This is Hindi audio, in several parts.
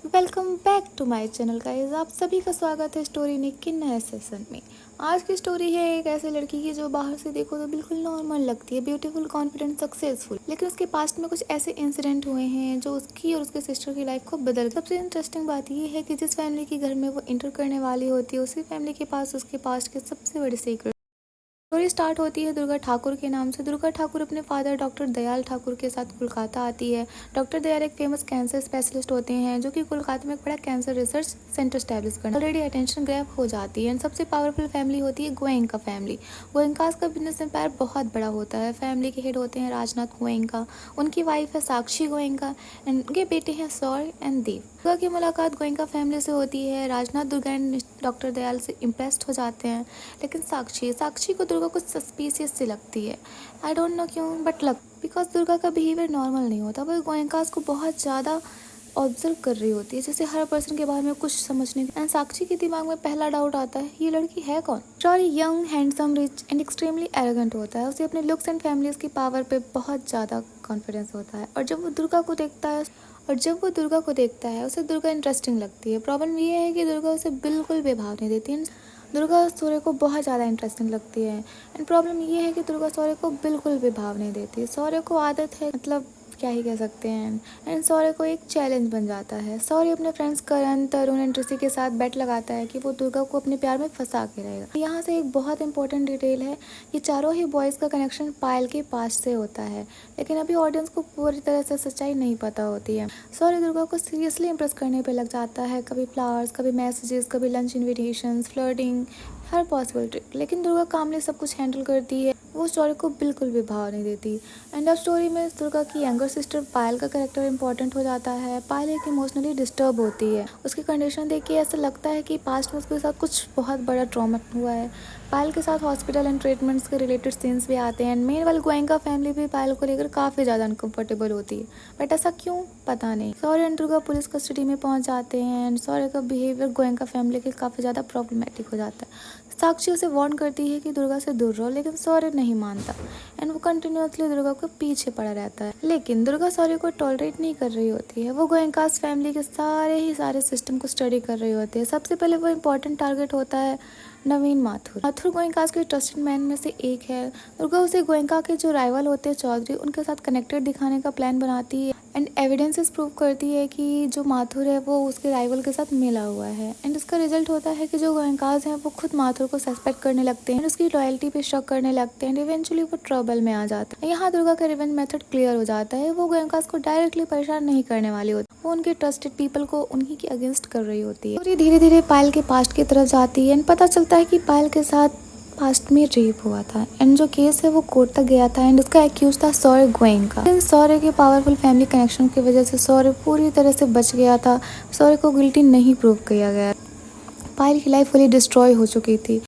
Welcome back to my channel guys. आप सभी का स्वागत है स्टोरी निक के नए सेशन में। आज की स्टोरी है एक ऐसे लड़की की जो बाहर से देखो तो बिल्कुल नॉर्मल लगती है, ब्यूटीफुल, कॉन्फिडेंट, सक्सेसफुल, लेकिन उसके पास्ट में कुछ ऐसे इंसिडेंट हुए हैं जो उसकी और उसके सिस्टर की लाइफ को बदल। सबसे इंटरेस्टिंग बात ये है कि जिस फैमिली के घर में वो इंटर करने वाली होती है उसी फैमिली के पास उसके पास्ट के सबसे बड़े सीक्रेट। स्टोरी स्टार्ट होती है दुर्गा ठाकुर के नाम से। दुर्गा ठाकुर अपने फादर डॉक्टर दयाल ठाकुर के साथ कोलकाता आती है। डॉक्टर दयाल एक फेमस कैंसर स्पेशलिस्ट होते हैं जो कि कोलकाता में एक बड़ा कैंसर रिसर्च सेंटर स्टैब्लिश करना ऑलरेडी अटेंशन ग्रैब हो जाती है। एंड सबसे पावरफुल फैमिली होती है गोयनका फैमिली। गोयनकास का बिजनेस एम्पायर बहुत बड़ा होता है। फैमिली के हेड होते हैं राजनाथ गोयनका, उनकी वाइफ है साक्षी गोयनका एंड उनके बेटे हैं सौर एंड देव। दुर्गा की मुलाकात गोयनका फैमिली से होती है। राजनाथ दुर्गा एंड डॉक्टर दयाल से इम्प्रेस्ड हो जाते हैं, लेकिन साक्षी को दुर्गा कुछ सस्पिशियस सी लगती है। आई डोंट नो क्यों बट बिकॉज दुर्गा का बिहेवियर नॉर्मल नहीं होता। वो गोयनकास को बहुत ज़्यादा ऑब्जर्व कर रही होती है, जैसे हर पर्सन के बारे में कुछ समझने। एंड साक्षी के दिमाग में पहला डाउट आता है ये लड़की है कौन। Sorry young, handsome, rich and extremely arrogant होता है। उसे अपने लुक्स एंड फैमिलीज की पावर पे बहुत ज़्यादा कॉन्फिडेंस होता है और जब वो दुर्गा को देखता है उसे दुर्गा इंटरेस्टिंग लगती है। प्रॉब्लम ये है कि दुर्गा उसे बिल्कुल भी भाव नहीं देती। दुर्गा सौर्य को बहुत ज़्यादा इंटरेस्टिंग लगती है एंड प्रॉब्लम ये है कि दुर्गा सौर्य को बिल्कुल भी भाव नहीं देती। सौर्य को आदत है, मतलब क्या ही कह सकते हैं, एंड सौर्य को एक चैलेंज बन जाता है। सौर्य अपने फ्रेंड्स करण, तरुण एंड ऋषि के साथ बेट लगाता है कि वो दुर्गा को अपने प्यार में फंसा के रहेगा। यहाँ से एक बहुत इंपॉर्टेंट डिटेल है, ये चारों ही बॉयज़ का कनेक्शन पायल के पास से होता है, लेकिन अभी ऑडियंस को पूरी तरह से सच्चाई नहीं पता होती है। सौर्य दुर्गा को सीरियसली इंप्रेस करने पे लग जाता है, कभी फ्लावर्स, कभी मैसेजेस, कभी लंच इन्विटेशंस, फ्लर्टिंग, हर पॉसिबल ट्रिक। लेकिन दुर्गा कामली सब कुछ हैंडल करती है, वो सौर्य को बिल्कुल भी भाव नहीं देती। एंड अब स्टोरी में दुर्गा की यंगर सिस्टर पायल का कैरेक्टर इंपॉर्टेंट हो जाता है। पायल एक इमोशनली डिस्टर्ब होती है। उसकी कंडीशन देख के ऐसा लगता है कि पास्ट में उसके साथ कुछ बहुत बड़ा ट्रॉमा हुआ है। पायल के साथ हॉस्पिटल एंड ट्रीटमेंट्स के रिलेटेड सीन्स भी आते हैं। मेन वाल गोयनका फैमिली भी पायल को लेकर काफ़ी ज़्यादा अनकंफर्टेबल होती है, बट ऐसा क्यों पता नहीं। सौर्य एंड दुर्गा पुलिस कस्टडी में पहुंच जाते हैं एंड सौर्य का बिहेवियर गोयनका फैमिली के काफ़ी ज़्यादा प्रॉब्लमेटिक हो जाता है। साक्षी उसे वार्न करती है कि दुर्गा से दूर रहो, लेकिन सौर्य नहीं मानता एंड वो कंटिन्यूसली दुर्गा को पीछे पड़ा रहता है। लेकिन दुर्गा सौर्य को टॉलरेट नहीं कर रही होती है। वो गोयनकास फैमिली के सारे सिस्टम को स्टडी कर रही होती है। सबसे पहले वो इम्पोर्टेंट टारगेट होता है नवीन माथुर। माथुर गोयनकास के ट्रस्टेड मैन में से एक है। दुर्गा उसे गोयनका के जो राइवल होते हैं चौधरी, उनके साथ कनेक्टेड दिखाने का प्लान बनाती है एंड एविडेंसेस प्रूव करती है कि जो माथुर है वो उसके राइवल के साथ मिला हुआ है। एंड इसका रिजल्ट होता है कि जो गोयनकास हैं वो खुद माथुर को सस्पेक्ट करने लगते हैं, उसकी लॉयल्टी पे शक करने लगते हैं एंड इवेंचुअली वो ट्रबल में आ जाता है। यहाँ दुर्गा का रिवेंज मेथड क्लियर हो जाता है। वो गोयनकास को डायरेक्टली परेशान नहीं करने वाली होती, वो उनके ट्रस्टेड पीपल को उन्हीं के अगेंस्ट कर रही होती है। धीरे धीरे पायल के पास्ट की तरफ जाती है एंड पता चलता है कि पायल के साथ पास्ट में रेप हुआ था एंड जो केस है वो कोर्ट तक गया था एंड उसका एक्यूज था सौर्य गोयनका। लेकिन सौर्य के पावरफुल फैमिली कनेक्शन की वजह से सौर्य पूरी तरह से बच गया था। सौर्य को गिल्टी नहीं प्रूव किया गया। पायल की लाइफ फुली डिस्ट्रॉय हो चुकी थी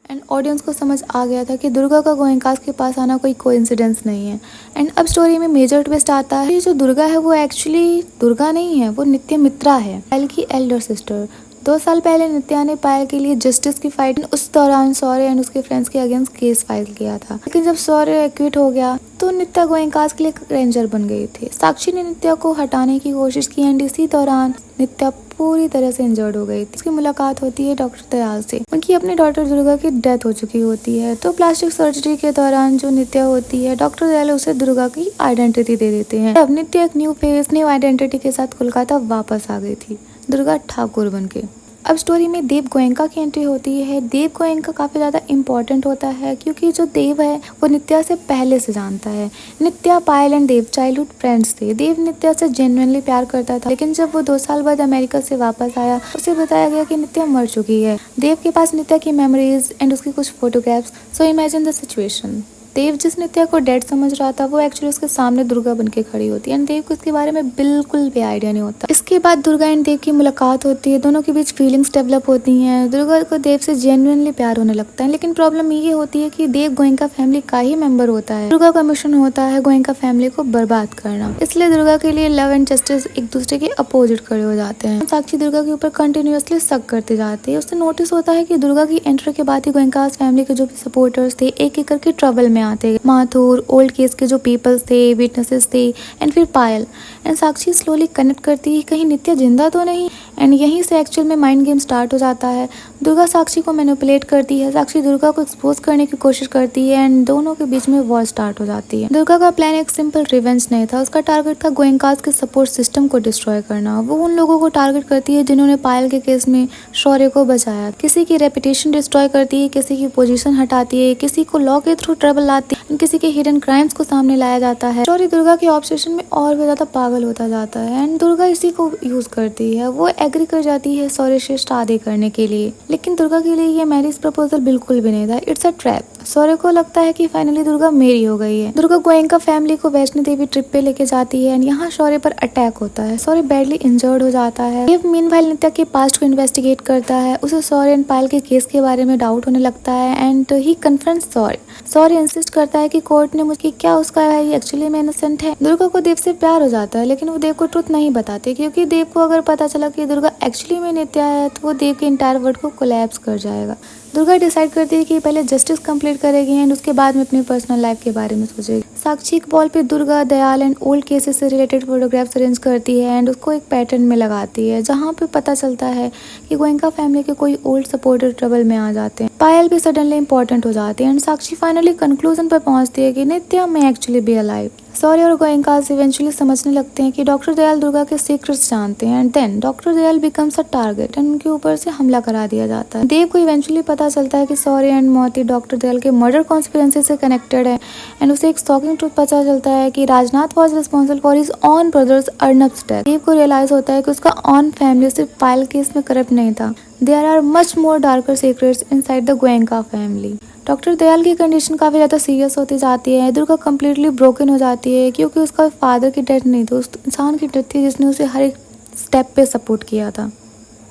एंड ऑडियंस को समझ आ गया था कि दुर्गा का गोयनकास के पास आना कोई कोइंसिडेंस नहीं है। एंड अब स्टोरी में मेजर ट्विस्ट आता है, ये जो दुर्गा है वो एक्चुअली दुर्गा नहीं है, वो नित्य मित्रा है, पायल की एल्डर सिस्टर। 2 साल पहले नित्या ने पायल के लिए जस्टिस की फाइट, उस दौरान सौर्य एंड उसके फ्रेंड्स के अगेंस्ट केस फाइल किया था। लेकिन जब सौर्य एक्विट हो गया तो नित्या गोयनकास के लिए रेंजर बन गई थी। साक्षी ने नित्या को हटाने की कोशिश की एंड इसी दौरान नित्या पूरी तरह से इंजर्ड हो गई थी। उसकी मुलाकात होती है डॉक्टर दयाल से। उनकी अपनी डॉटर दुर्गा की डेथ हो चुकी होती है, तो प्लास्टिक सर्जरी के दौरान जो नित्या होती है, डॉक्टर दयाल उसे दुर्गा की आइडेंटिटी दे देते हैं। अब नित्या एक न्यू फेस, न्यू आइडेंटिटी के साथ कोलकाता वापस आ गई थी, दुर्गा ठाकुर बन के। अब स्टोरी में देव गोयनका की एंट्री होती है। देव गोयनका काफ़ी ज़्यादा इम्पोर्टेंट होता है क्योंकि जो देव है वो नित्या से पहले से जानता है। नित्या, पायल एंड देव चाइल्डहुड फ्रेंड्स थे। देव नित्या से जेन्युइनली प्यार करता था, लेकिन जब वो 2 साल बाद अमेरिका से वापस आया उसे बताया गया कि नित्या मर चुकी है। देव के पास नित्या की मेमोरीज एंड उसकी कुछ photographs. So imagine the situation, Dev जिस नित्या को डेड समझ रहा था वो एक्चुअली उसके सामने दुर्गा बन के खड़ी होती है एंड देव को इसके बारे में बिल्कुल भी आइडिया नहीं होता। इसके बाद दुर्गा एंड देव की मुलाकात होती है, दोनों के बीच फीलिंग्स डेवलप होती हैं। दुर्गा को देव से जेन्युइनली प्यार होने लगता है, लेकिन प्रॉब्लम ये होती है कि देव गोयनका फैमिली का ही मेंबर होता है। दुर्गा का मिशन होता है गोयनका फैमिली को बर्बाद करना, इसलिए दुर्गा के लिए लव एंड जस्टिस एक दूसरे के अपोजिट खड़े हो जाते हैं। साक्षी दुर्गा के ऊपर कंटिन्यूअसली शक करती जाती है। उसे नोटिस होता है कि दुर्गा की एंट्री के बाद ही गोयनका फैमिली के जो भी सपोर्टर्स थे एक एक करके ट्रबल में आते गए। माथुर, ओल्ड केस के जो पीपल्स थे, विटनेसेस थे, एंड फिर पायल। एंड साक्षी स्लोली कनेक्ट करती है कहीं नित्या जिंदा तो नहीं। एंड यहीं से एक्चुअल में माइंड गेम स्टार्ट हो जाता है। दुर्गा साक्षी को मैनिपुलेट करती है, साक्षी दुर्गा को एक्सपोज करने की कोशिश करती है एंड दोनों के बीच में वॉर स्टार्ट हो जाती है। दुर्गा का प्लान एक सिंपल रिवेंज नहीं था, उसका टारगेट था गोयनकाज के सपोर्ट सिस्टम को डिस्ट्रॉय करना। वो उन लोगों को टारगेट करती है जिन्होंने पायल के केस में शौर्य को बचाया। किसी की रेपुटेशन डिस्ट्रॉय करती है, किसी की पोजीशन हटाती है, किसी को लॉ के थ्रू ट्रबल लाती है, किसी के हिडन क्राइम्स को सामने लाया जाता है। शौर्य दुर्गा के ऑब्सेशन में और भी ज्यादा पागल होता जाता है एंड दुर्गा इसी को यूज करती है। वो एग्री कर जाती है शौर्य से शादी करने के लिए, लेकिन दुर्गा के लिए ये मैरिज प्रपोजल बिल्कुल भी नहीं था। It's a trap. शौर्य को लगता है कि फाइनली दुर्गा मेरी हो गई है। दुर्गा गोयनका फैमिली को वैष्णो देवी ट्रिप पे लेके जाती है एंड यहाँ शौर्य पर अटैक होता है। शौर्य बैडली इंजर्ड हो जाता है। देव मीनवाइल नित्या के पास्ट को इन्वेस्टिगेट करता है। उसे शौर्य एंड पायल के केस के बारे में डाउट होने लगता है and he confronts Shaurya. Shaurya insist करता है कि कोर्ट ने मुझे क्या उसका भाई एक्चुअली में इनोसेंट है। दुर्गा को देव से प्यार हो जाता है, लेकिन वो देव को ट्रुथ नहीं बताते, क्योंकि देव को अगर पता चला कि दुर्गा एक्चुअली में नित्या है तो वो देव के इंटायर वर्ल्ड को कोलैप्स कर जाएगा। दुर्गा डिसाइड करती है कि पहले जस्टिस कंप्लीट करेगी एंड उसके बाद में अपनी पर्सनल लाइफ के बारे में सोचेगी। साक्षी के बॉल पे Durga Dayal and old cases से रिलेटेड फोटोग्राफ्स अरेंज करती है एंड उसको एक पैटर्न में लगाती है, जहाँ पे पता चलता है कि गोयनका फैमिली के कोई ओल्ड सपोर्टर ट्रबल में आ जाते हैं। पायल भी सडनली इंपॉर्टेंट हो जाती है एंड साक्षी फाइनली कंक्लूजन पर पहुंचती है कि नित्या में एक्चुअली बी अलाइव। शौर्य और गोयनकाज इवेंचुअली समझने लगते हैं कि डॉक्टर दयाल दुर्गा के सीक्रेट्स जानते हैं and then doctor Dayal becomes a target and उनके ऊपर से हमला करा दिया जाता है। देव को इवेंचुअली पता चलता है कि शौर्य एंड मोती डॉक्टर दयाल के मर्डर कॉन्स्पिरेंसी से कनेक्टेड है एंड उसे एक शॉकिंग ट्रूथ पता चलता है कि Rajnath was responsible for his own brothers Arnab's death. Dev को रियलाइज होता है कि उसका ऑन फैमिली सिर्फ पायल केस में करप्ट नहीं था। There are much more darker secrets inside the Goenka family. Doctor Dayal की कंडीशन काफी ज्यादा सीरियस होती जाती है। दुर्गा कम्प्लीटली ब्रोकन हो जाती है, क्योंकि उसका फादर की डेथ नहीं थी, उस इंसान की डेथ थी जिसने उसे हर एक स्टेप पे सपोर्ट किया था।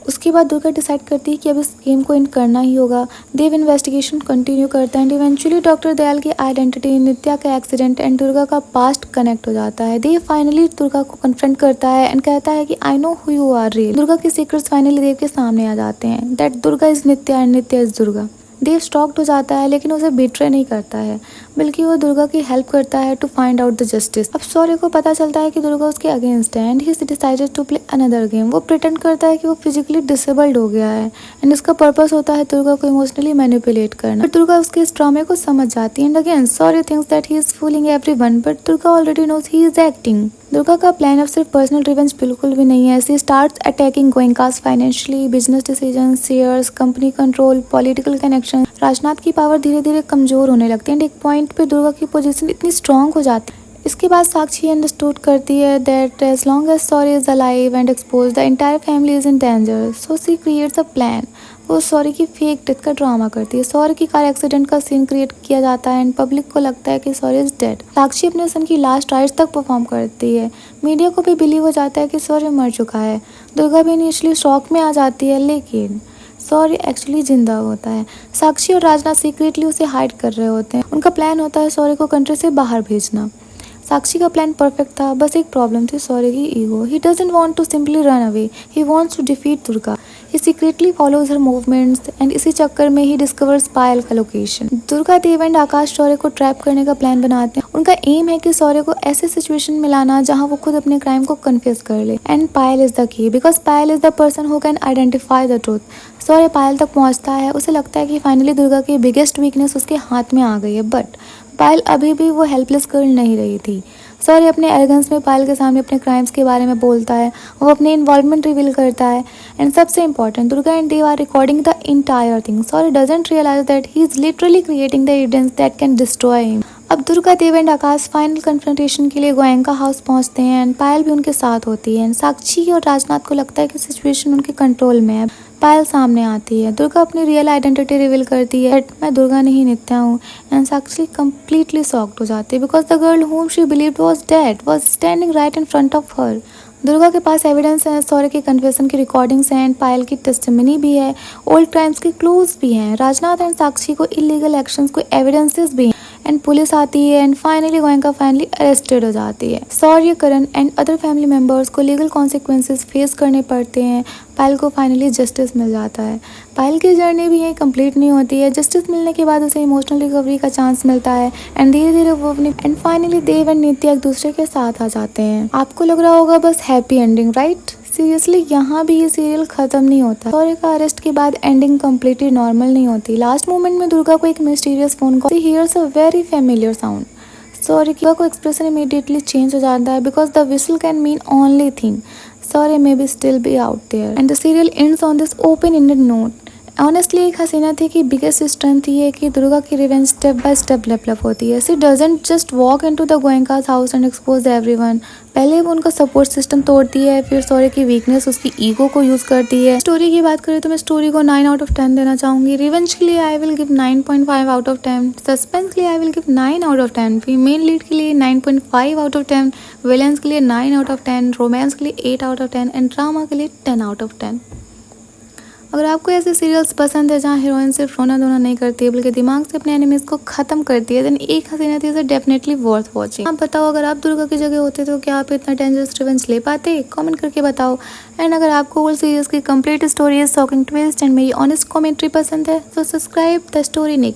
उसके बाद दुर्गा डिसाइड करती है कि अब इस गेम को एंड करना ही होगा। देव इन्वेस्टिगेशन कंटिन्यू करता है एंड इवेंचुअली डॉक्टर दयाल की आइडेंटिटी, नित्या का एक्सीडेंट एंड दुर्गा का पास्ट कनेक्ट हो जाता है। देव फाइनली दुर्गा को कन्फ्रंट करता है एंड कहता है कि I know who you are real. Durga के सीक्रेट्स फाइनली देव के सामने आ जाते हैं, that Durga is Nitya and Nitya is Durga. Dev shocked हो जाता है, लेकिन उसे बिट्रे नहीं करता है, बल्कि वो दुर्गा की हेल्प करता है to find out the justice. अब शौर्य को पता चलता है कि दुर्गा उसके अगेंस्ट है and he decided to play another game. वो प्रिटेंड करता है कि वो फिजिकली डिसेबल्ड हो गया है एंड उसका पर्पस होता है दुर्गा को इमोशनली मैनिपुलेट करना। बट दुर्गा उसके इस ड्रामे को समझ जाती है and again Shaurya thinks that he is fooling everyone, but Durga already knows he is acting. Durga का प्लान अब सिर्फ पर्सनल रिवेंज बिल्कुल भी नहीं है। She starts attacking Goenkas financially, business decision, shares, company control, political connection. Rajnath की पावर धीरे धीरे कमजोर होने लगती है एंड एक पॉइंट पे दुर्गा की पोजीशन इतनी स्ट्रांग हो जाती है। इसके बाद साक्षी अंडरस्टूड करती है that as long as Shaurya is alive and expose the entire family is in danger, so she creates a plan. वो शौर्य की फेक डेथ का ड्रामा करती है। शौर्य की कार एक्सीडेंट का सीन क्रिएट किया जाता है एंड पब्लिक को लगता है कि शौर्य इज डेड। साक्षी अपने सन की लास्ट राइट्स तक परफॉर्म करती है। मीडिया को भी बिलीव हो जाता है कि शौर्य मर चुका है। दुर्गा भी इनिशियली शॉक में आ जाती है, लेकिन शौर्य एक्चुअली जिंदा होता है। साक्षी और राजनाथ सीक्रेटली उसे हाइड कर रहे होते हैं। उनका प्लान होता है शौर्य को कंट्री से बाहर भेजना। साक्षी का प्लान परफेक्ट था, बस एक प्रॉब्लम थी शौर्य की ego. He doesn't want to simply run away, he wants to defeat Durga. He secretly follows her movements and इसी चक्कर में ही डिस्कवर्स पायल का लोकेशन। दुर्गा, देव एंड आकाश शौर्य को ट्रैप करने का प्लान बनाते हैं। उनका एम है कि शौर्य को ऐसे सिचुएशन में लाना जहां वो खुद अपने क्राइम को कन्फेस कर ले। And Payal is the key, because Payal is the person who can identify the truth. Shaurya Payal तक पहुंचता है। उसे लगता है कि फाइनली दुर्गा की बिगेस्ट वीकनेस उसके हाथ में आ गई है, बट पायल अभी भी वो हेल्पलेस गर्ल नहीं रही थी। शौर्य अपने एलिगेंस में पायल के सामने अपने क्राइम्स के बारे में बोलता है। वो अपने इन्वॉल्वमेंट रिवील करता है एंड सबसे important, Durga and Dev are recording the entire thing. Shaurya doesn't realise that he is literally creating the evidence that can destroy him. अब Durga, Dev and Akash final confrontation के लिए गोयनका हाउस पहुंचते हैं एंड पायल भी उनके साथ होती है। साक्षी और राजनाथ को लगता है कि सिचुएशन उनके कंट्रोल में है। पायल सामने आती है। दुर्गा अपनी रियल आइडेंटिटी रिवील करती है, बट मैं दुर्गा नहीं नित्या हूँ। एंड साक्षी कंप्लीटली शॉक्ड हो जाती है because the girl whom she believed was dead was standing right in front of her. Durga के पास एविडेंस है, शौर्य के कन्फेशन की रिकॉर्डिंग्स हैं, पायल की टेस्टिमनी भी है, ओल्ड क्राइम्स के क्लूज भी हैं, राजनाथ एंड साक्षी को इलीगल एक्शंस को एविडेंसेस भी हैं एंड पुलिस आती है and finally Goenka finally arrested हो जाती है। सौर्य, करण एंड अदर फैमिली मेंबर्स को लीगल कॉन्सिक्वेंसेस फेस करने पड़ते हैं। पायल को फाइनली जस्टिस मिल जाता है। पायल की जर्नी भी यहीं कंप्लीट नहीं होती है। जस्टिस मिलने के बाद उसे इमोशनल रिकवरी का चांस मिलता है एंड धीरे धीरे वो अपनी एंड फाइनली देव एंड नित्या एक दूसरे के साथ आ जाते हैं। आपको लग रहा होगा बस हैप्पी एंडिंग, राइट? सीरियसली यहाँ भी ये सीरियल खत्म नहीं होता। सौर्य का अरेस्ट के बाद एंडिंग कम्प्लीटली नॉर्मल नहीं होती। लास्ट मोमेंट में दुर्गा को एक mysterious phone call hears a very familiar sound. Shaurya को एक्सप्रेशन इमीडिएटली चेंज हो जाता है because the whistle can mean only thing Sorry may be still be out there and the serial ends on this open-ended note. Honestly एक हसीना थी कि बिगेस्ट स्ट्रेंथ ये है कि दुर्गा की revenge step by step develop होती है। She doesn't just walk into the Goenkas house and expose everyone. पहले वो उनका सपोर्ट सिस्टम तोड़ती है, फिर सौर्य की वीकनेस उसकी ईगो को यूज करती है। स्टोरी की बात करें तो मैं स्टोरी को 9 आउट ऑफ 10 देना चाहूंगी। रिवेंज के लिए I will give 9.5 out of 10। Suspense के लिए I will give 9 out of 10। Female lead के लिए 9.5 आउट ऑफ 10। विलेंस के लिए 9 आउट ऑफ 10। रोमांस के लिए 8 आउट ऑफ 10 एंड ड्रामा के लिए 10 आउट ऑफ 10। अगर आपको ऐसे सीरियल्स पसंद है जहाँ हीरोइन सिर्फ रोना धोना नहीं करती है बल्कि दिमाग से अपने एनिमीज को खत्म करती है, देन एक हसीना थी डेफिनेटली वर्थ वॉचिंग। आप बताओ, अगर आप दुर्गा की जगह होते तो क्या आप इतना डेंजरस रिवेंज ले पाते? कमेंट करके बताओ। एंड अगर आपको होल सीरीज की complete story, shocking twist and मेरी ऑनेस्ट कॉमेंट्री पसंद है तो सब्सक्राइब द स्टोरी निक।